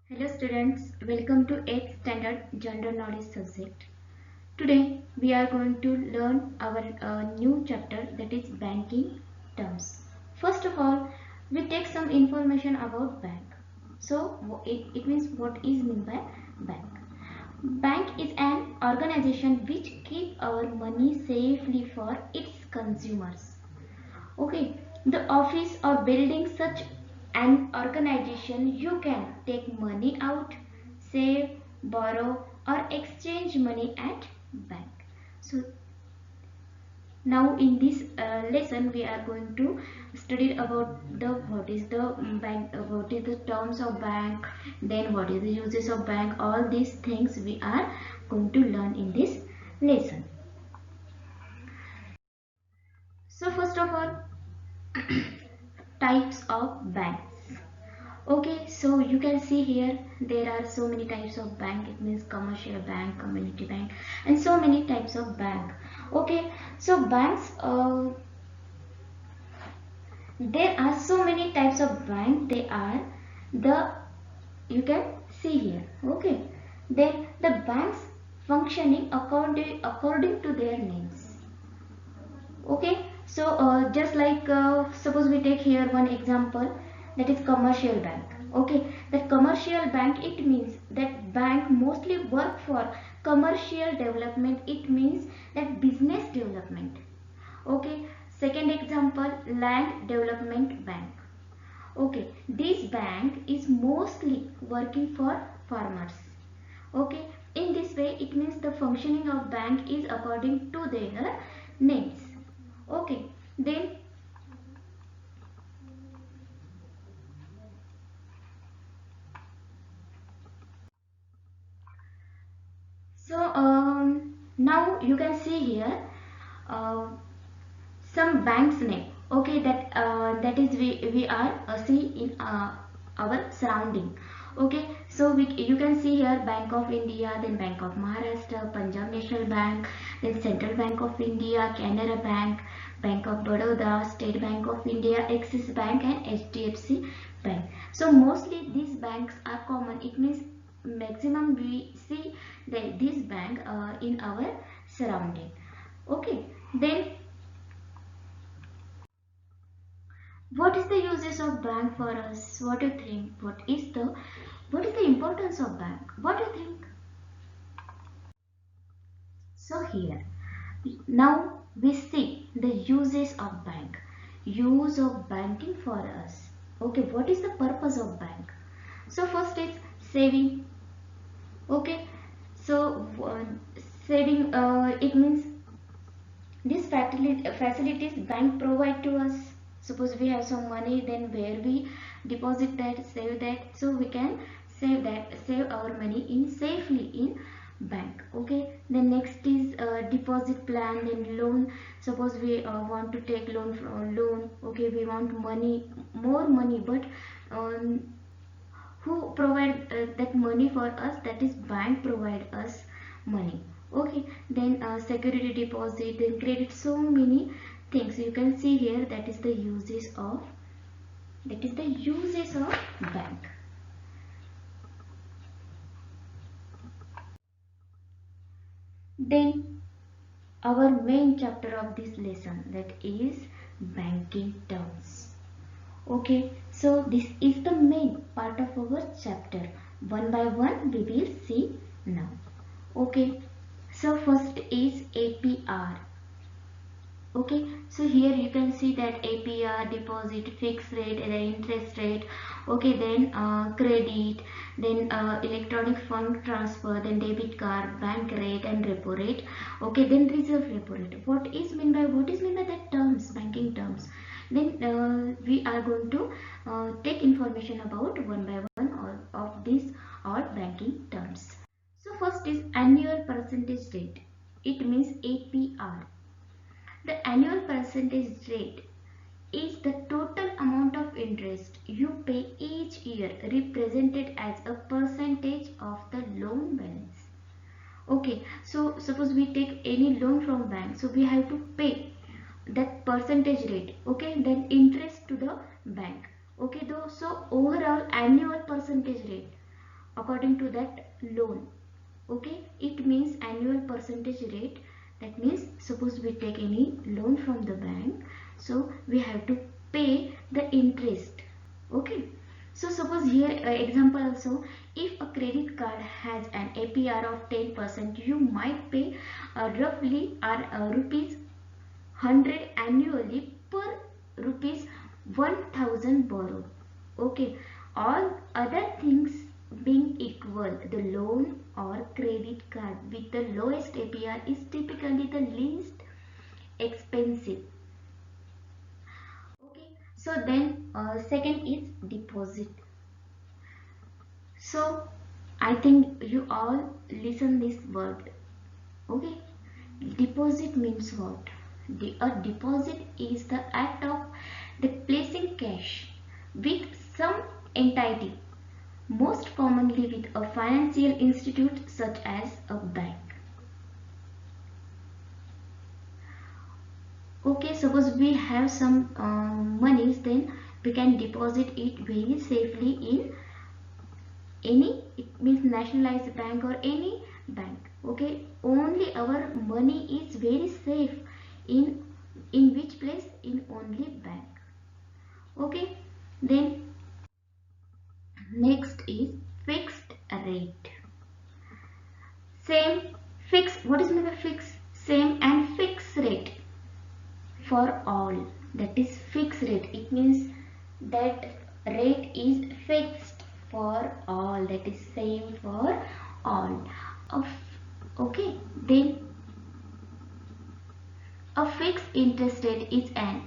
Hello students, welcome to 8th standard general knowledge subject. Today we are going to learn our new chapter, that is banking terms. First of all, we take some information about bank. So it means what is meant by bank. Bank is an organization which keep our money safely for its consumers. Okay, the office or building such an organization, you can take money out, save, borrow or exchange money at bank. So now in this lesson we are going to study about the what is the bank, what is the terms of bank, then what is the uses of bank. All these things we are going to learn in this lesson. So first of all, types of banks. Okay, so you can see here there are so many types of bank. It means commercial bank, community bank, and so many types of bank. Okay, so banks, there are so many types of bank. They are the, you can see here. Okay, then the banks functioning according to their names. Okay, so just like suppose we take here one example, that is commercial bank. Okay, that commercial bank, it means that bank mostly work for commercial development. It means that business development. Okay, second example, land development bank. Okay, this bank is mostly working for farmers. Okay, in this way it means the functioning of bank is according to their names. Okay, then so now you can see here uh, some banks name. Okay, that is we are see in our surrounding. Okay, so you can see here Bank of India, then Bank of Maharashtra, Punjab National Bank, then Central Bank of India, Canara Bank, Bank of Baroda, State Bank of India, Axis Bank and HDFC Bank. So mostly these banks are common. It means maximum we see this bank in our surrounding. Okay, then what is the uses of bank for us? What do you think? What is the importance of bank? What do you think? So here now we see the uses of bank. Use of banking for us. Okay, what is the purpose of bank? So first is saving. Okay, so saving, it means these facilities bank provide to us. Suppose we have some money, then where we deposit that, save that, so we can save our money in safely in bank. Okay, then next is deposit plan, then loan. Suppose we want to take loan. Okay, we want money, more money, but um, who provide that money for us? That is bank provide us money. Okay, then security deposit, then credit, so many things you can see here. That is the uses of bank. Then our main chapter of this lesson, that is banking terms. Okay, so this is the main part of our chapter. One by one we will see now. Okay, so first is APR. Okay, so here you can see that APR, deposit, fixed rate, and interest rate. Okay, then credit, then electronic fund transfer, then debit card, bank rate, and repo rate. Okay, then reserve repo rate. What is meant by that terms, banking terms? Then we are going to take information about one by one all of these all banking terms. So first is annual percentage rate. It means APR. The annual percentage rate is the total amount of interest you pay each year, represented as a percentage of the loan balance. Okay, so suppose we take any loan from bank, so we have to pay that percentage rate. Okay, then interest to the bank. Okay, though, so overall annual percentage rate. according to that loan. Okay, it means annual percentage rate. That means suppose we take any loan from the bank, so we have to pay the interest. Okay, so suppose here example also, if a credit card has an APR of 10%, you might pay roughly rupees 100 annually per rupees 1000 borrowed. Okay, all other things being equal, the loan or credit card with the lowest APR is typically the least expensive. Okay, so then second is deposit. So I think you all listen this word. Okay, deposit means what? A deposit is the act of placing cash with some entity, most commonly with a financial institute such as a bank. Okay, suppose we have some monies, then we can deposit it very safely in any, it means nationalized bank or any bank. Okay, only our money is very safe in which place? In only bank. Okay, then next is fixed rate. Same, fix, what is meant by fix? Same and fixed rate for all, that is fixed rate. It means that rate is fixed for all, that is same for all of. Okay, then a fixed interest rate is an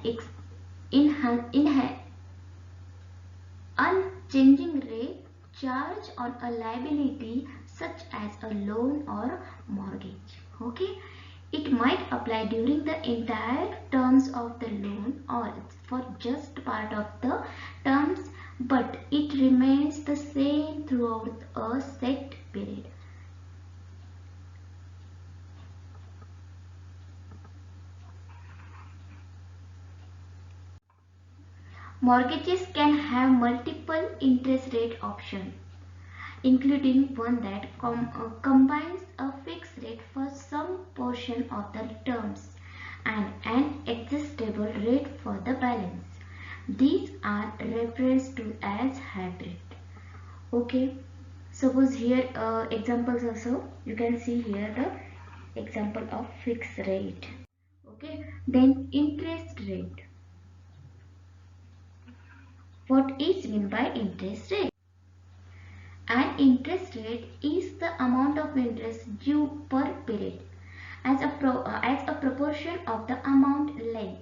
unchanging rate charged on a liability such as a loan or mortgage. Okay, it might apply during the entire terms of the loan or for just part of the terms, but it remains the same throughout a set period. Mortgages can have multiple interest rate options, including one that combines a fixed rate for some portion of the terms and an adjustable rate for the balance. These are referred to as hybrid. Okay, suppose here examples also, you can see here the example of fixed rate. Okay, then interest rate. What is meant by interest rate? An interest rate is the amount of interest due per period as a proportion of the amount lent,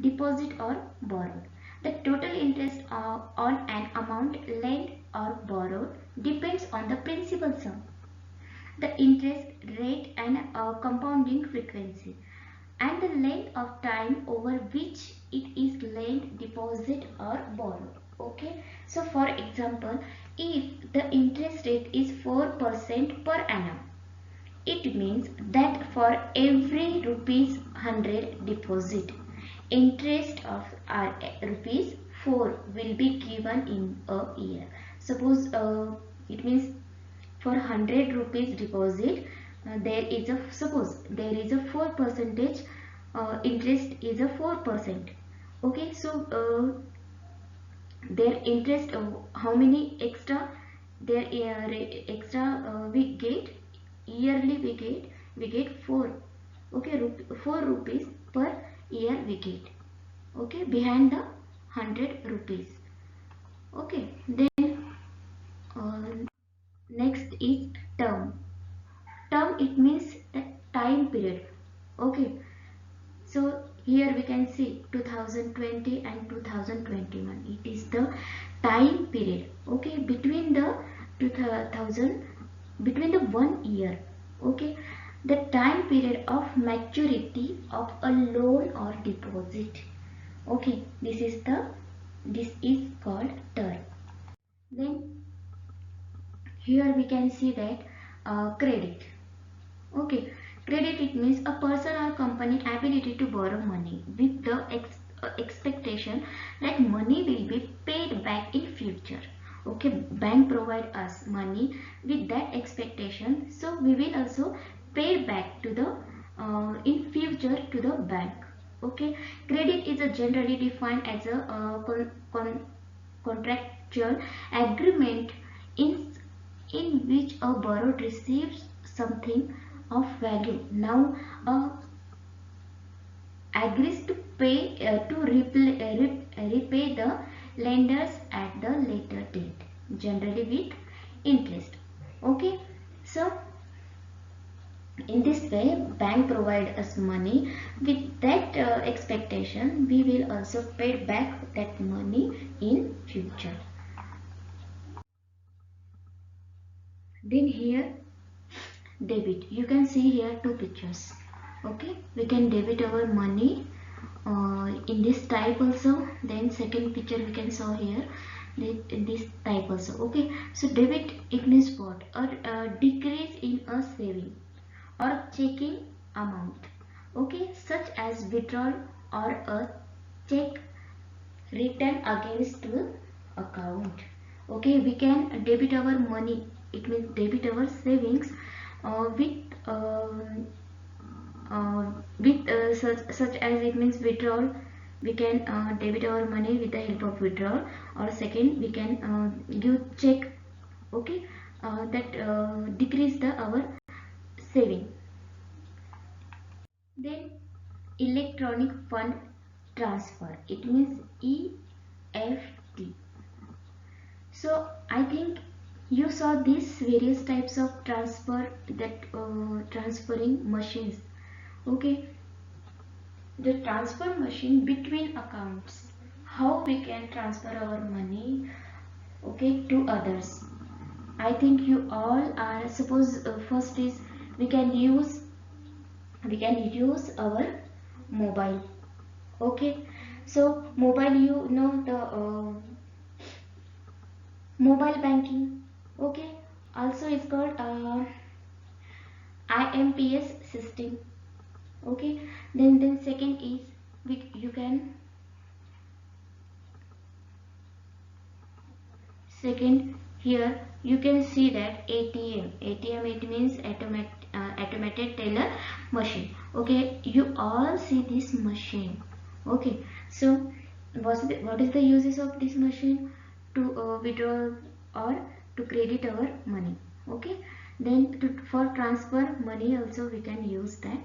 deposit or borrowed. The total interest on an amount lent or borrowed depends on the principal sum, the interest rate and compounding frequency, and the length of time over which it is lent, deposit or borrowed. Okay, so for example, if the interest rate is 4% per annum, it means that for every rupees 100 deposit, interest of rupees 4 will be given in a year. Suppose it means for 100 rupees deposit, there is a, suppose there is a 4 percentage interest is a 4%. Okay, so their interest, how many extra their extra we get yearly, we get 4. Okay, 4 rupees per year we get. Okay, behind the 100 rupees. Okay, then uh, next is term. Term, it means the time period. Okay, so here we can see 2020 and 2021. It is the time period. Okay, between the 2000, between the 1 year. Okay, the time period of maturity of a loan or deposit. Okay, this is called term. Then here we can see that credit. Okay, credit, it means a person or company ability to borrow money with the expectation that money will be paid back in future. Okay, bank provide us money with that expectation, so we will also pay back to the in future to the bank. Okay, credit is a generally defined as a contractual agreement in which a borrower receives something of value now agrees to pay repay the lenders at the later date, generally with interest. Okay, so in this way bank provide us money with that expectation we will also pay back that money in future. Then here debit, you can see here two pictures. Okay, we can debit our money in this type also. Then second picture we can saw here in this type also. Okay, so debit it means what, a decrease in a saving or checking amount. Okay, such as withdrawal or a check written against the account. Okay, we can debit our money, it means debit our savings with such as it means withdrawal. We can debit our money with the help of withdrawal, or second we can give check. Okay, that decrease the our saving. Then electronic fund transfer, it means EFT. So I think you saw these various types of transfer, that transferring machines. Okay, the transfer machine between accounts, how we can transfer our money, okay, to others. I think you all are, suppose first is we can use our mobile. Okay, so mobile, you know the mobile banking. Okay, also it's called IMPS system. Okay, then second is you can, second here you can see that ATM it means automated teller machine. Okay, you all see this machine. Okay, so what is the uses of this machine? To withdraw or to credit our money. Okay, then for transfer money also we can use that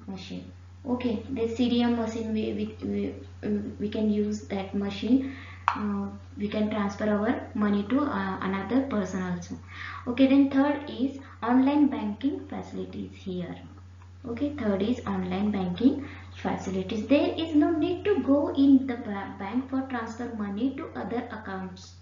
machine. Okay, the CDM machine, we can use that machine. We can transfer our money to another person also. Okay, then third is online banking facilities here. Okay, third is online banking facilities. There is no need to go in the bank for transfer money to other accounts.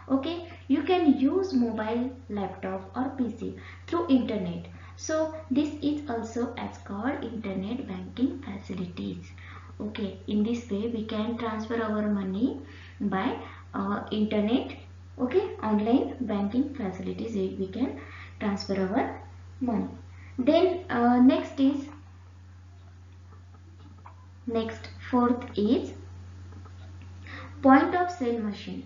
Okay, you can use mobile, laptop or PC through internet. So this is also as called internet banking facilities. Okay, in this way we can transfer our money by internet. Okay, online banking facilities we can transfer our money. Then next fourth is point of sale machine.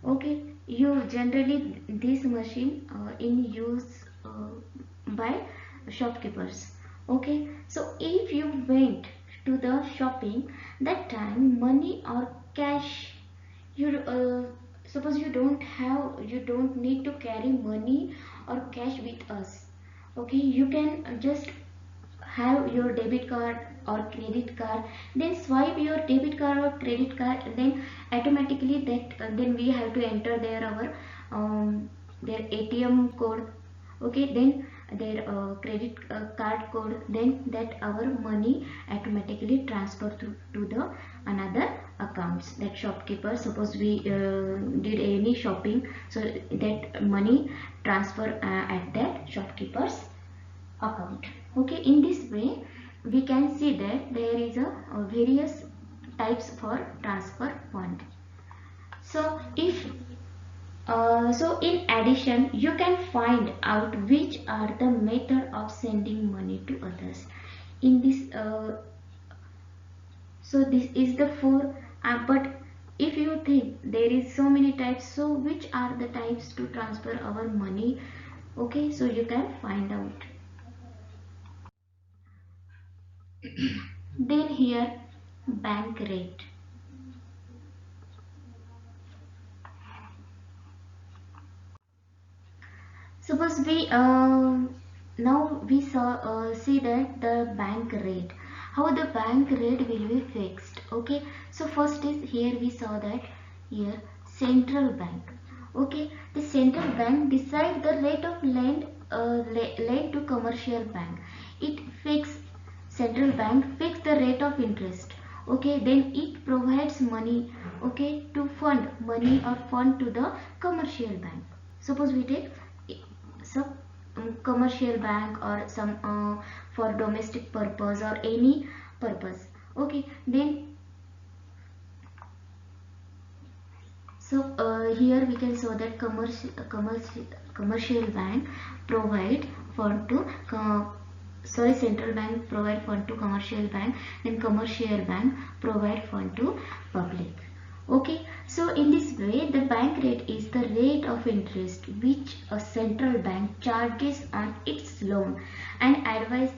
Okay, you generally this machine in use by shopkeepers. Okay, so if you went to the shopping, that time money or cash, you suppose you don't need to carry money or cash with us. Okay, you can just have your debit card or credit card, then swipe your debit card or credit card, then automatically that then we have to enter their ATM code. Okay, then their credit card code, then that our money automatically transfer to the another accounts. That shopkeeper, suppose we did any shopping, so that money transfer at that shopkeeper's account. Okay, in this way we can see that there is a various types for transfer fund. So if so in addition you can find out which are the method of sending money to others in this so this is the four but if you think there is so many types, so which are the types to transfer our money? Okay, so you can find out. Then here, bank rate. Suppose we now we saw see that the bank rate, how the bank rate will be fixed. Okay, so first is here we saw that here central bank. Okay, the central bank decide the rate of lend to commercial bank. It fix Central bank fix the rate of interest. Okay, then it provides money. Okay, to fund money or fund to the commercial bank. Suppose we take some commercial bank or some for domestic purpose or any purpose. Okay, then so here we can show that commercial bank provide fund to central bank provide fund to commercial bank, then commercial bank provide fund to public. Okay, so in this way the bank rate is the rate of interest which a central bank charges on its loan and advance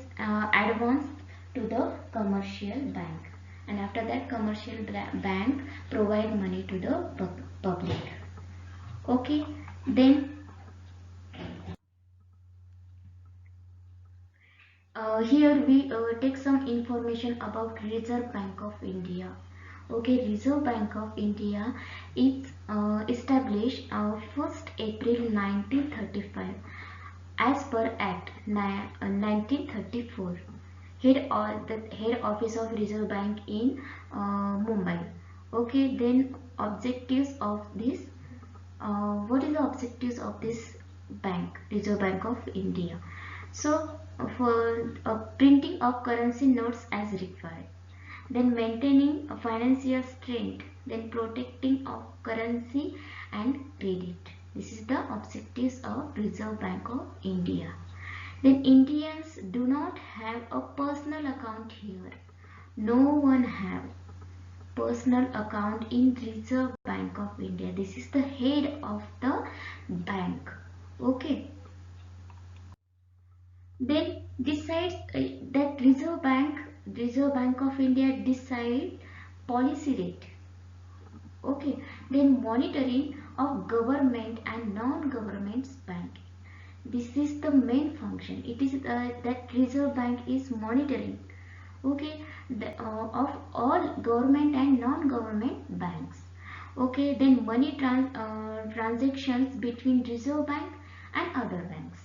to the commercial bank, and after that commercial bank provide money to the public. Okay, then here we take some information about Reserve Bank of India. Okay, Reserve Bank of India is established 1st April 1935 as per Act 1934. The head office of Reserve Bank in Mumbai. Okay, then objectives of this. What is the objectives of this bank, Reserve Bank of India? So, for printing of currency notes as required, then maintaining a financial strength, then protecting of currency and credit. This is the objectives of Reserve Bank of India. Then Indians do not have a personal account here. No one have personal account in Reserve Bank of India. This is the head of the bank. Okay. Then decides that Reserve Bank of India decide policy rate. Okay. Then monitoring of government and non-government bank. This is the main function. It is that Reserve Bank is monitoring. Okay, of all government and non-government banks. Okay, then money transactions between Reserve Bank and other banks.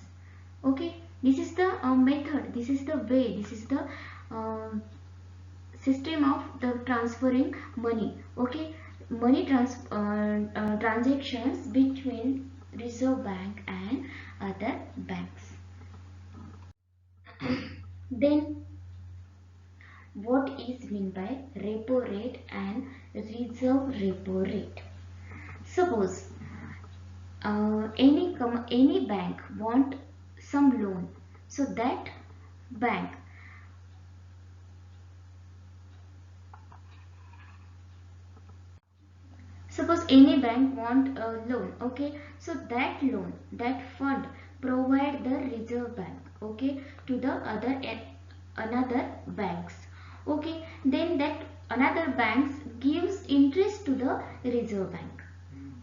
Okay, this is the method, this is the way, this is the system of the transferring money. Okay, transactions between Reserve Bank and other banks. Then what is meant by repo rate and reserve repo rate? Suppose any bank want some loan, so that bank suppose any bank want a loan. Okay, so that loan, that fund provide the Reserve Bank, okay, to the another banks. Okay, then that another banks gives interest to the Reserve Bank.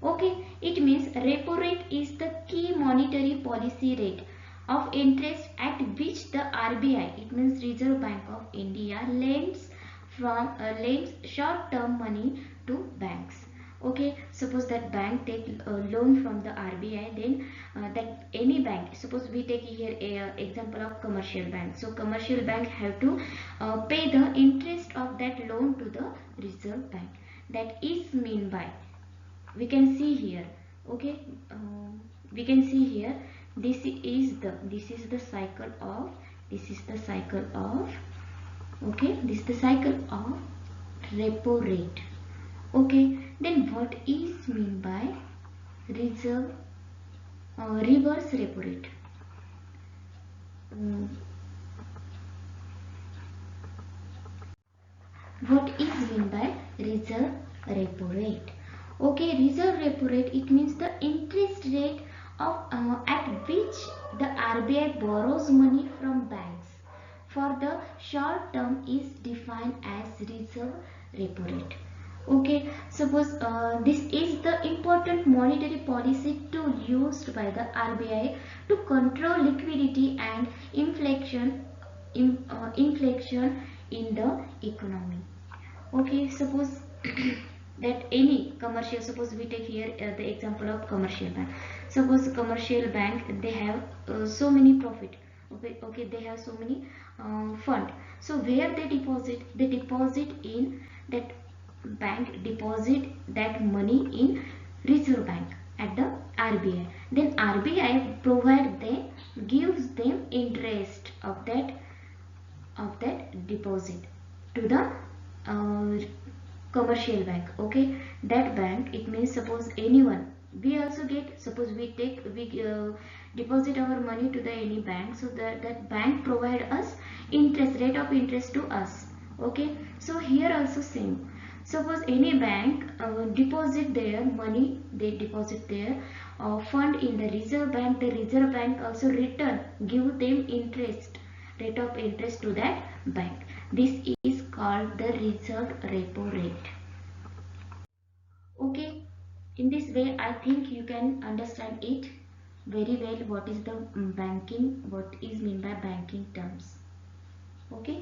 Okay, it means repo rate is the key monetary policy rate of interest at which the RBI, it means Reserve Bank of India, lends short-term money to banks. Okay, suppose that bank take a loan from the RBI, then that any bank, suppose we take here a example of commercial bank. So commercial bank have to pay the interest of that loan to the Reserve Bank. That is mean by, we can see here. Okay, we can see here, this is the cycle of, okay, this is the cycle of repo rate. Okay, then what is mean by reserve reverse repo rate? Um, what is mean by reserve repo rate. Okay, reserve repo rate, it means the interest rate of at which the RBI borrows money from banks for the short term is defined as reserve repo rate. Okay, suppose this is the important monetary policy tool used by the RBI to control liquidity and inflation in the economy. Okay, suppose that any commercial, suppose we take here the example of commercial bank. Suppose commercial bank, they have so many profit. Okay, they have so many fund. So where they deposit in that bank, deposit that money in reserve bank at the RBI. Then RBI provide them, gives them interest of that deposit to the uh, commercial bank. Okay, that bank, it means suppose anyone, we also get, suppose we deposit our money to the any bank, so that bank provide us interest, rate of interest to us. Okay, so here also same, suppose any bank deposit their money, they deposit their fund in the reserve bank, the reserve bank also return, give them interest, rate of interest to that bank. This is called the reserve repo rate. Okay, in this way I think you can understand it very well, what is the banking, what is mean by banking terms. Okay.